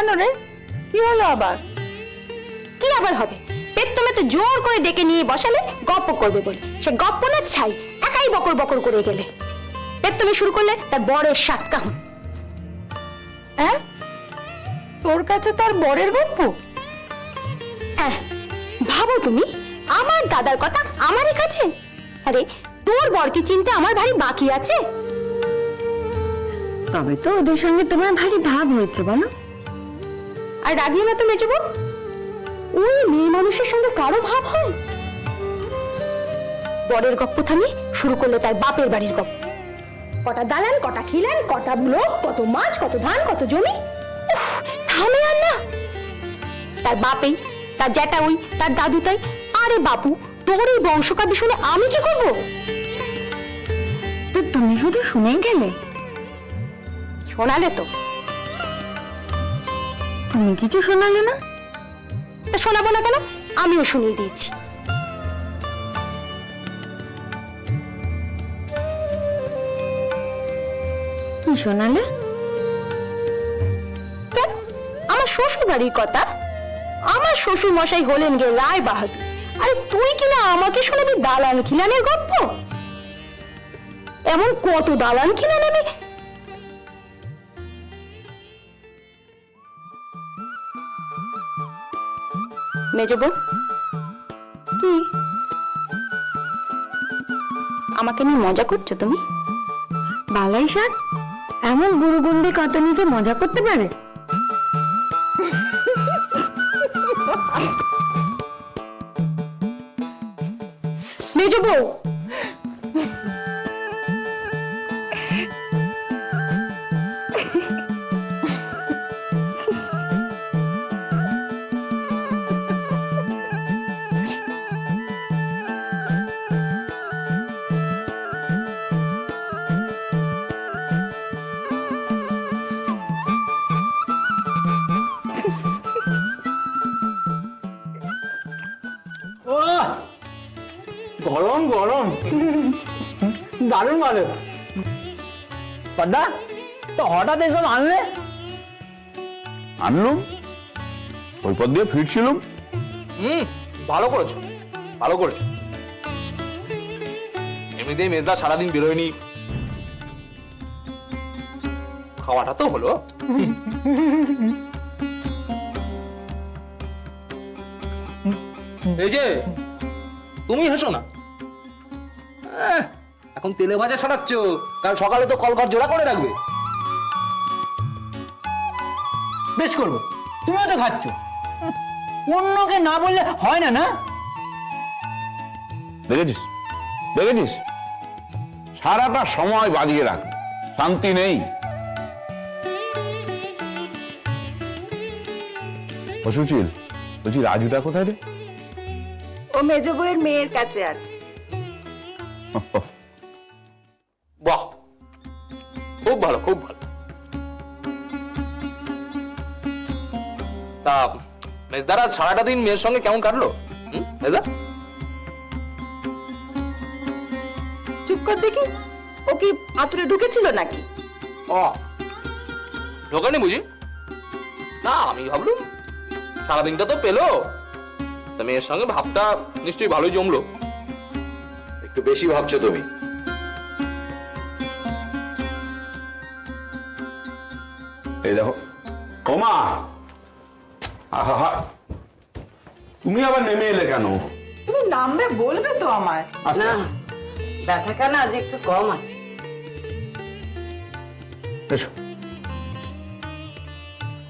কেন রে, কি হলো আবার? কি আবার হবে? পেট্টমে তো জোর করে ডেকে নিয়ে বসালে গপ্প করবে বলে, সে গপ্প না ছাই, একাই বকর বকর করে গেলে। পেট্টমে শুরু করলে তার বরের সাত কাহন। হ্যাঁ, তোর কাছে তার বরের গপ্প? হ্যাঁ, ভাবো তুমি, আমার দাদার কথা আমারই কাছে। আরে তোর বরকে চিনতে আমার ভারী বাকি আছে। তবে তো ওদের সঙ্গে তোমার ভারী ভাব হয়েছে, বলো? আর রাগিও না তো মেজবো, ওই মেয়ে মানুষের সঙ্গে কারো ভাব হয়? বরের গপ্প থামিয়ে শুরু করলে তার বাপের বাড়ির গপ্প। কটা দালান, কটা খিলান, কটা লোক, কত মাছ, কত ধান, কত জমি। উফ, থামে আর না। তার বাপেই, তার জ্যাটা ওই, তার দাদু তাই। আরে বাপু, তোর এই বংশকাব্য শুনে আমি কি করব? তো তুমি শুধু শুনেই গেলে? শোনালে তো। তুমি কিছু শোনালে না? তা শোনাবো না কেন? আমিও শুনিয়ে দিয়েছি। কি শোনালে? কেন? আমার শ্বশুর বাড়ির কথা। আমার শ্বশুর মশাই হলেন গে রায় বাহাদুর। আরে তুই কিনা আমাকে শোনাবি দালান খিলানের গপ্প? এমন কত দালান খিলান আমি। মেজবো, কি? আমাকে নিয়ে মজা করছো তুমি? বালাই ষাট, এমন গুরুগন্ডি কতনীকে মজা করতে পারে? মেজবো, গরম গরম, দারুণ ভালো। পাড্ডা, তো হঠাৎ এসব আনলে? আনলুম, ওই পথ দিয়ে ফিরছিলুম। ভালো করেছো, ভালো করেছো। এমনিতেই মেজদা সারাদিন বেরোয়নি, খাওয়াটা তো হলো। এই যে তুমি হেসো না, এখন তেলে ভাজা ছড়াচ্ছ, কাল সকালে তো কলঘর জোড়া করে রাখবে। বেশ করবো, তুমিও তো খাচ্ছ, অন্যকে না বললে হয় না। না দেখেছিস, দেখেছিস, সারাটা সময় বাজিয়ে রাখ, শান্তি নেই। সুচিল, বলছি রাজুটা কোথায় রে? ও মেজ বউয়ের মেয়ের কাছে আছে। বাহ, খুব ভালো, খুব ভালো। তা মেজদারা সারাটা দিন মেয়ের সঙ্গে কেমন কাটলো? মেজদা চুপ কর দেখি, ও কি আতুরে ঢুকেছিল নাকি? ও ঢোকানি বুঝি? না, আমি ভাবলুম সারাদিনটা তো পেলো, তা মেয়ের সঙ্গে ভাবটা নিশ্চয়ই ভালোই জমলো। একটু বেশি ভাবছো তুমি। এই দেখো ওমা, আহা, তুমি আবার নেমে এলে কেন? তুমি নামবে বলবে তো আমায়। আস্তে না, আস্তে। ব্যথাখানা আজ একটু কম আছে। এসো,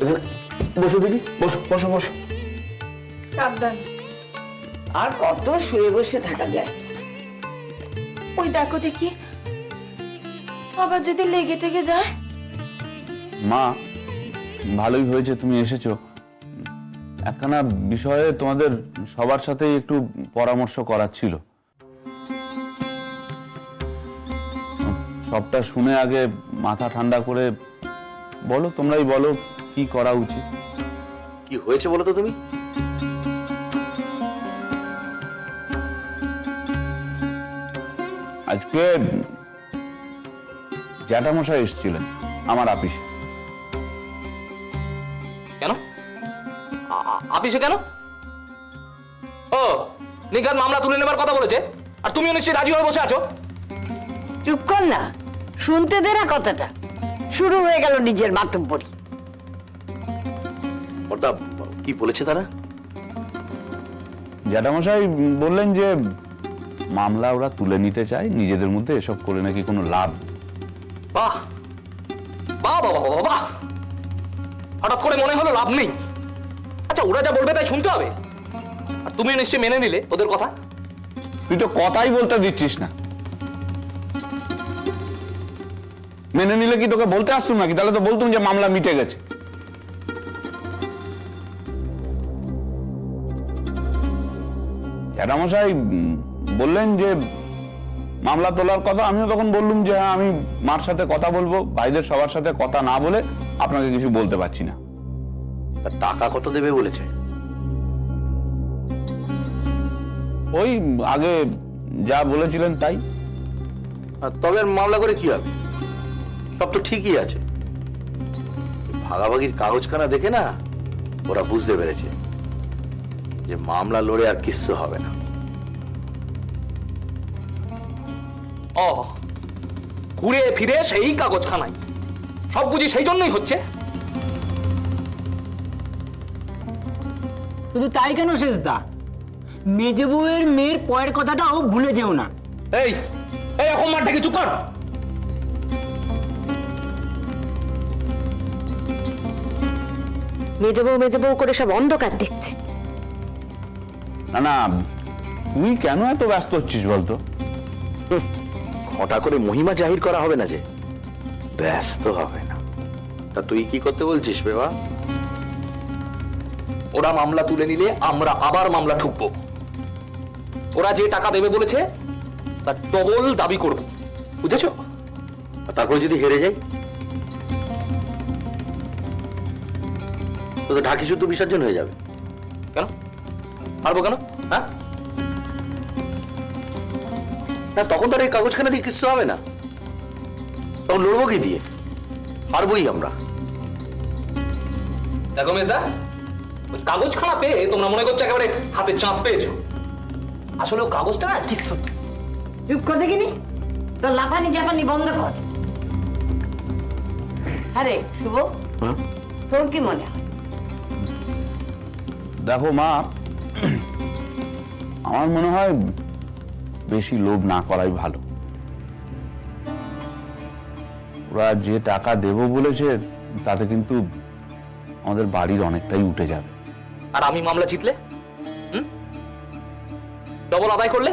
এখানে বসো দিদি, বসো বসো বসো। সাবধান। আর কত শুয়ে বসে থাকা যায়? ওই দেখো দেখি, আবার যদি লেগে টেগে যায়। মা, ভালোই হয়েছে তুমি এসেছো। একখানা বিষয়ে তোমাদের সবার সাথেই একটু পরামর্শ করার ছিল। সবটা শুনে আগে মাথা ঠান্ডা করে বলো, তোমরাই বলো কি করা উচিত। কি হয়েছে বলো তো তুমি? আজকে জ্যাঠামশাই এসেছিলেন আমার আপিসে। কেন? আপিসে কেন? ও, নিঘাত মামলা তুলে নেবার কথা বলেছে, আর তুমিও নিশ্চয়ই রাজি হয়ে বসে আছো। চুপ কর না, শুনতে দে না কথাটা। শুরু হয়ে গেল নিজের মাতব্বরি। ওটা কি বলেছে তারা? জ্যাঠামশাই বললেন যে মামলা ওরা তুলে নিতে চায়, নিজেদের মধ্যে এসব করে নাকি কোনো লাভ। বাহ বাহ বাহ বাহ বাহ বাহ, হঠাৎ করে মনে হলো লাভ নেই। আচ্ছা, ওরা যা বলবে তাই শুনতে হবে, আর তুমি নিশ্চয়ই মেনে নিলে ওদের কথা। তুই তো কথাই বলতে দিচ্ছিস না। মেনে নিলে কি তোকে বলতে আসতুম নাকি? তাহলে তো বলতুম যে মামলা মিটে গেছে। জ্যাঠামশাই বললেন যে মামলা তোলার কথা। আমিও তখন বললুম যে হ্যাঁ, আমি মার সাথে কথা বলবো, ভাইদের সবার সাথে কথা না বলে আপনাকে কিছু বলতে পারছি না। তা টাকা কত দেবে বলেছে? ওই আগে যা বলেছিলেন তাই। আর তবে আর মামলা করে কি হবে? সব তো ঠিকই আছে। ভাগাভাগির কাগজখানা দেখে না ওরা বুঝতে পেরেছে যে মামলা লড়ে আর কিচ্ছু হবে না। ও, ঘুরে ফিরে সেই কাগজখানায় সব বুঝি সেই জন্যই হচ্ছে। শুধু তাই কেন শেষদা, মেজে বউয়ের মেয়ের পয়ের কথাটাও ভুলে যেও না। এই এই এখন মাঠ থেকে চুপ কর। মেজে বউ করে সব অন্ধকার দেখছে। না না, তুই কেন এত ব্যস্ত হচ্ছিস বলতো? ঘটা করে মহিমা জাহির করা হবে না যে, ব্যস্ত হবে না। তা তুই কি করতে বলছিস বেবা? ওরা মামলা তুলে নিলে আমরা আবার মামলা ঠুকবো। ওরা যে টাকা দেবে বলেছে তার ডবল দাবি করব, বুঝেছো? আর তারপরে যদি হেরে যাই তো ঢাকি শুদ্ধ বিসর্জন হয়ে যাবে। কেন পারবো কেন? হ্যাঁ, না তখন তো আর এই কাগজখানা দিয়ে কিচ্ছু হবে না। তখন লড়বো কি দিয়ে? হারবই আমরা। দেখো মেজদা, ওই কাগজখানা পেয়ে তোমরা মনে করছো একেবারে হাতে চাঁদ পেয়েছো। আসলে ও কাগজটা না কিচ্ছু না। চুপ কর দেখিনি, তো লাফানি জাপানি বন্ধ কর। আরে শুভ, তোর কি মনে হয়? দেখো মা, আমার মনে হয় বেশি লোভ না করাই ভালো। ওরা যে টাকা দেব বলেছে তাতে কিন্তু আমাদের বাড়ির অনেকটাই উঠে যাবে। আর আমি মামলা জিতলে ডবল আদায় করলে?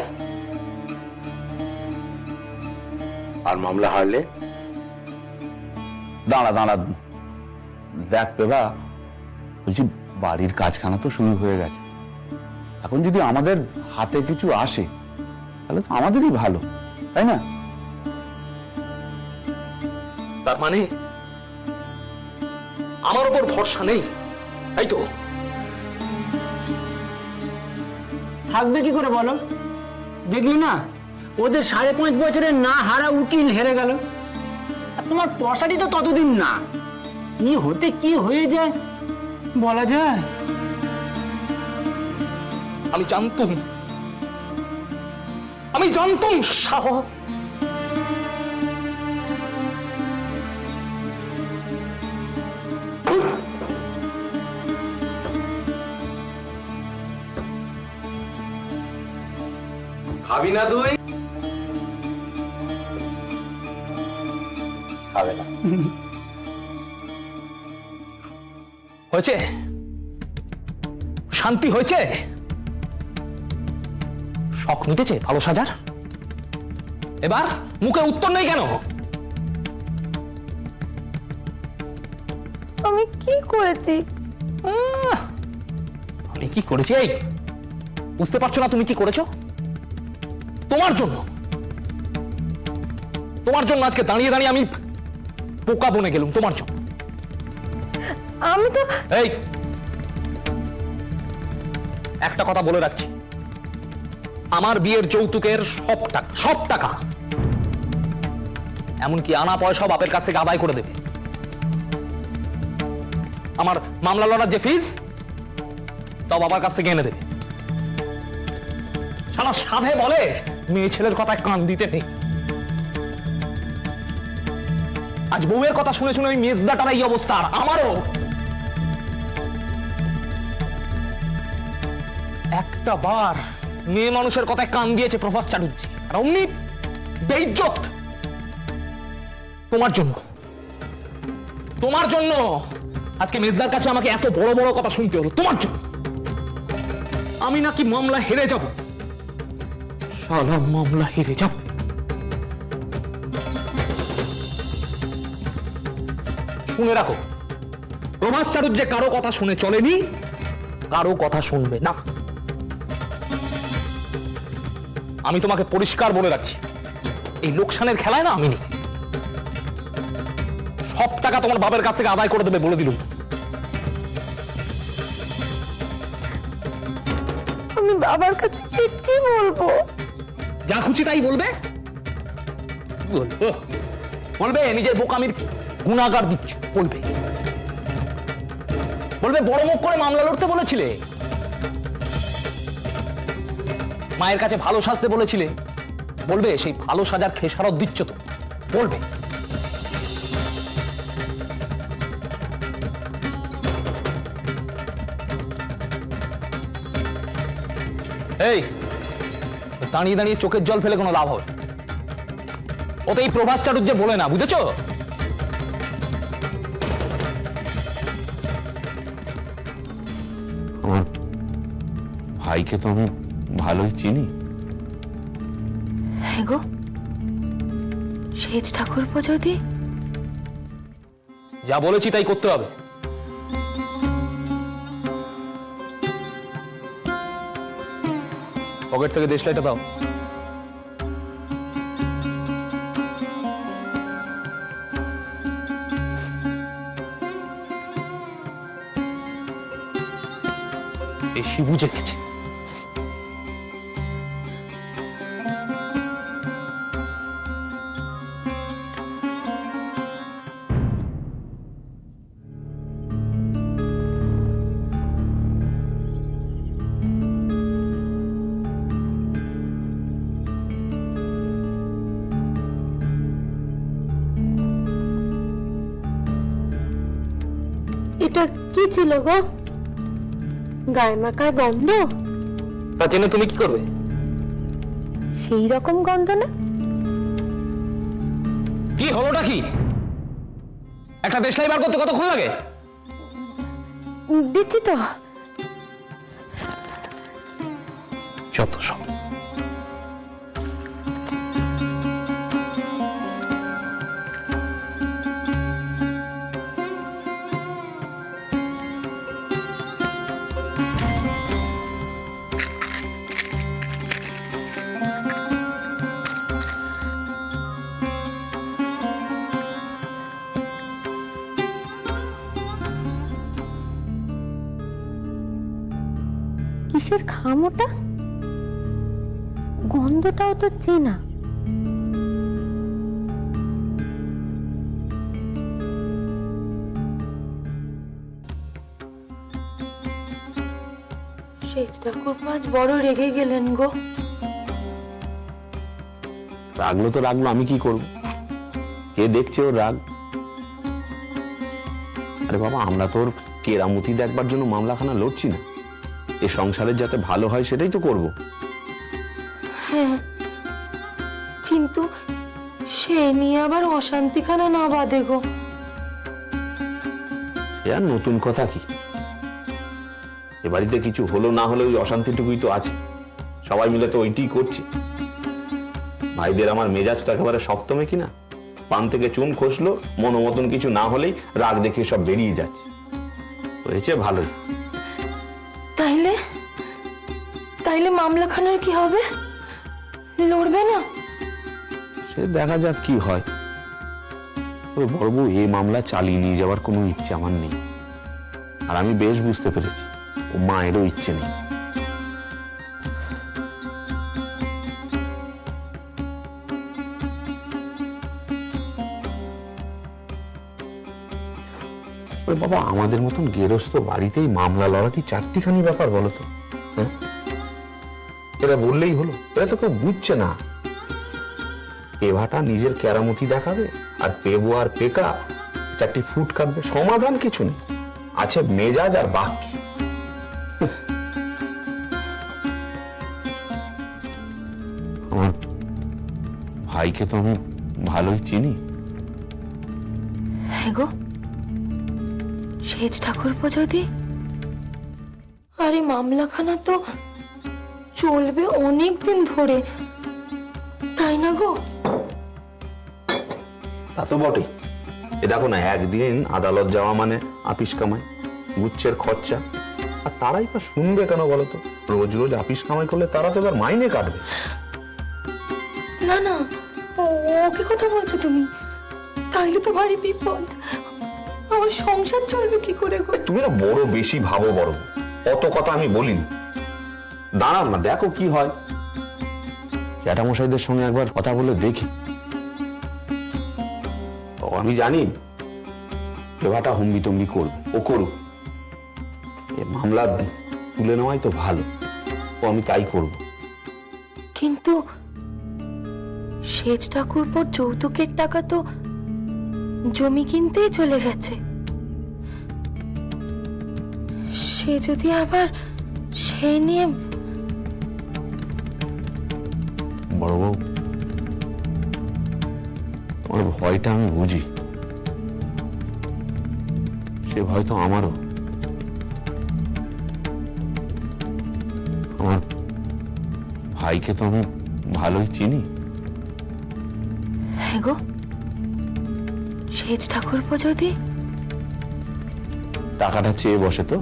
আর মামলা হারলে? দাঁড়া দাঁড়া, দেখ পেবা, বলছি বাড়ির কাজখানা তো শুরু হয়ে গেছে। এখন যদি আমাদের হাতে কিছু আসে তাহলে তো আমাদেরই ভালো, তাই না? তার মানে আমার উপর ভরসা নেই, তাই তো? থাকবে কি করে বলো? দেখলি না, ওদের 5.5 বছরের না হারা উকিল হেরে গেল। আর তোমার পয়সাটি তো ততদিন না, কি হতে কি হয়ে যায় বলা যায়? আমি জানতুম সাহ। খাবি না তুই? খাবে না। হয়েছে? শান্তি হয়েছে? শখ মিটেছে ভালো সাজার? এবার মুখে উত্তর নেই কেন? আমি কি করেছি? আমি কি করেছি? এই বুঝতে পারছো না তুমি কি করেছো? তোমার জন্য আজকে দাঁড়িয়ে দাঁড়িয়ে আমি পোকা বনে গেলুম। তোমার জন্য। আমি তো এই একটা কথা বলে রাখছি, আমার বিয়ের যৌতুকের সব টাকা এমনকি আনা পয়সা বাপের কাছ থেকে আদায় করে দেবে। আমার মামলা লড়ার যে ফিস তাও বাবার কাছ থেকে এনে দেবে। শালা সাধে বলে মেয়ে ছেলের কথায় কান দিতে নেই। আজ বউয়ের কথা শুনে শুনে ওই মেজদাটার এই অবস্থা, আর আমারও। একটা বার মেয়ে মানুষের কথায় কান দিয়েছে প্রভাস চ্যাটার্জি, আর অমনি বেইজ্জত। তোমার জন্য, তোমার জন্য আজকে মেজদার কাছে আমাকে এত বড় বড় কথা শুনতে হলো। তোমার জন্য আমি নাকি মামলা হেরে যাব। শালা মামলা হেরে যাব। শুনে রাখো, প্রভাস চ্যাটার্জি কারো কথা শুনে চলেনি, কারো কথা শুনবে না। আমি তোমাকে পরিষ্কার বলে রাখছি, এই লোকসানের খেলায় না আমি নেই। সব টাকা তোমার বাবার কাছ থেকে আদায় করে দেবে বলে দিলুম। আমি বাবার কাছে কি বলবো? যা খুশি তাই বলবে। বলবে নিজের বোকামির গুণাগার দিচ্ছ, বলবে বলবে বড় মুখ করে মামলা লড়তে বলেছিলে, মায়ের কাছে ভালো সাজতে বলেছিলে, বলবে সেই ভালো সাজার খেসারত দিচ্ছ তো, বলবে। এই দাঁড়িয়ে দাঁড়িয়ে চোখের জল ফেলে কোনো লাভ হবে? ওতে এই প্রভাস চ্যাটার্জি বলে না, বুঝেছো? আমার ভাইকে তো আমি ভালোই চিনি। হ্যাঁ গো, সেজ ঠাকুরপো যদি। যা বলেছি তাই করতে হবে। পকেট থেকে দেশলাইটা দাও। বেশি বুঝে গেছে। এটা কি ছিল গো? গায়ে মাখায় গন্ধ? তা জেনে তুমি কি করবে? সেই রকম গন্ধ না? কি হলোটা কি? একটা দেশলাই বার করতে কতক্ষণ লাগে? দিচ্ছি তো। যত সব। কিসের খাম ওটা? গন্ধটাও তো চেনা। সেজ ঠাকুরপো আজ বড় রেগে গেলেন গো। রাগলো তো রাগলো, আমি কি করব? কে দেখছে ওর রাগ? আরে বাবা, আমরা তোর কেরামতি দেখবার জন্য মামলাখানা লড়ছি না। এ সংসারের যাতে ভালো হয় সেটাই তো করব। হ্যাঁ, কিন্তু সে নিয়ে আবার অশান্তিখানা না বাঁধে গো। এ আর নতুন কথা কি? এ বাড়িতে কিছু হলো না হলে ওই অশান্তিটুকুই তো আছে। সবাই মিলে তো ওইটাই করছি। ভাইদের আমার মেজাজ তো একেবারে সপ্তমে কিনা, পান থেকে চুন খসলো, মনোমতন কিছু না হলেই রাগ দেখে সব বেরিয়ে যাচ্ছে। হয়েছে ভালোই। তাইলে তাইলে মামলাখানার কি হবে? লড়বে না? সে দেখা যাক কি হয়। ওই বড় বউ এই মামলা চালিয়ে নিয়ে যাওয়ার কোনো ইচ্ছে আমার নেই। আর আমি বেশ বুঝতে পেরেছি ও মায়েরও ইচ্ছে নেই। ওরে বাবা, আমাদের মতন গেরস্ত বাড়িতেই মামলা লড়া কি চারটিখানি ব্যাপার বলো তো? হ্যাঁ, এরা বললেই হলো? এরা তো কেউ বুঝছে না। পেভাটা নিজের কেরামতি দেখাবে, আর পেবো আর পেকা চারটি ফুট কাটবে। সমাধান কিছু নেই, আছে মেজাজ আর বাক্য। আমার ভাইকে তো আমি ভালোই চিনি। হ্যাঁ গো, সেজ ঠাকুরপো যদি, আর এই মামলাখানা তো চলবে অনেক দিন ধরে, তাই না গো? তা তো বটেই। এ দেখো না, একদিন আদালত যাওয়া মানে আপিস কামাই, গুচ্ছের খরচা। আর তারাই বা শুনবে কেন বলো তো? রোজ রোজ আপিস কামাই করলে তারা তো এবার মাইনে কাটবে। না না, ওকে কথা বলছো তুমি? তাইলে তো ভারী বিপদ। আমার সংসার চলবে কি করে গো? তুমি না বড় বেশি ভাবো বড়, অত কথা আমি বলিনি। দাঁড়াও না, দেখো কি হয়। জ্যাঠামশাইদের সঙ্গে একবার কথা বলে দেখি। ও আমি জানি পেভাটা হম্বি তম্বি করবে, ও করুক। এ মামলা তুলে নেওয়াই তো ভালো, ও আমি তাই করব। কিন্তু সেজ ঠাকুরপোর যৌতুকের টাকা তো জমি কিনতেই চলে গেছে। সে যদি আবার সে নিয়ে... বড় বউ, তোমার ভয়টা আমি বুঝি, সে ভয় তো আমারও। আমার ভাইকে তো আমি ভালোই চিনি। হ্যাঁ গো, সেজ ঠাকুরপো যদি... টাকাটা চেয়ে বসে তো?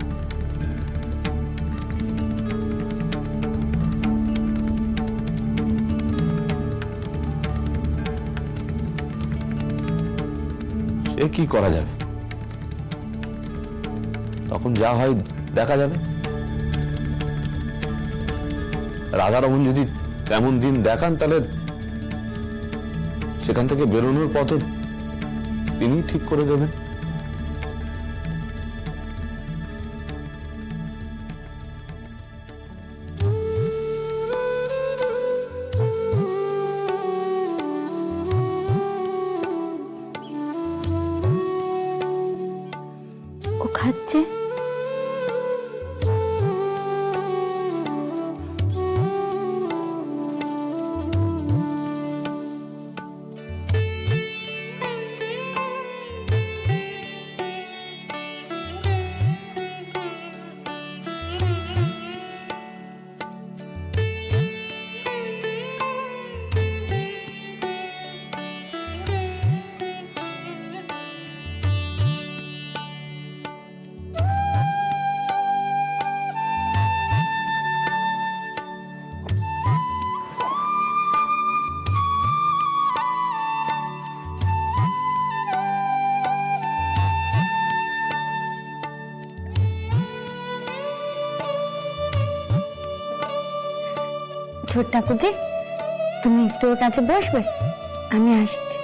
সে কি করা যাবে, তখন যা হয় দেখা যাবে। রাধারমন যদি তেমন দিন দেখান, তাহলে সেখান থেকে বেরোনোর পথ তিনি ঠিক করে দেবেন। ও খাচ্ছে। ছোট ঠাকুরজি, তুমি একটু ওর কাছে বসবে, আমি আসছি।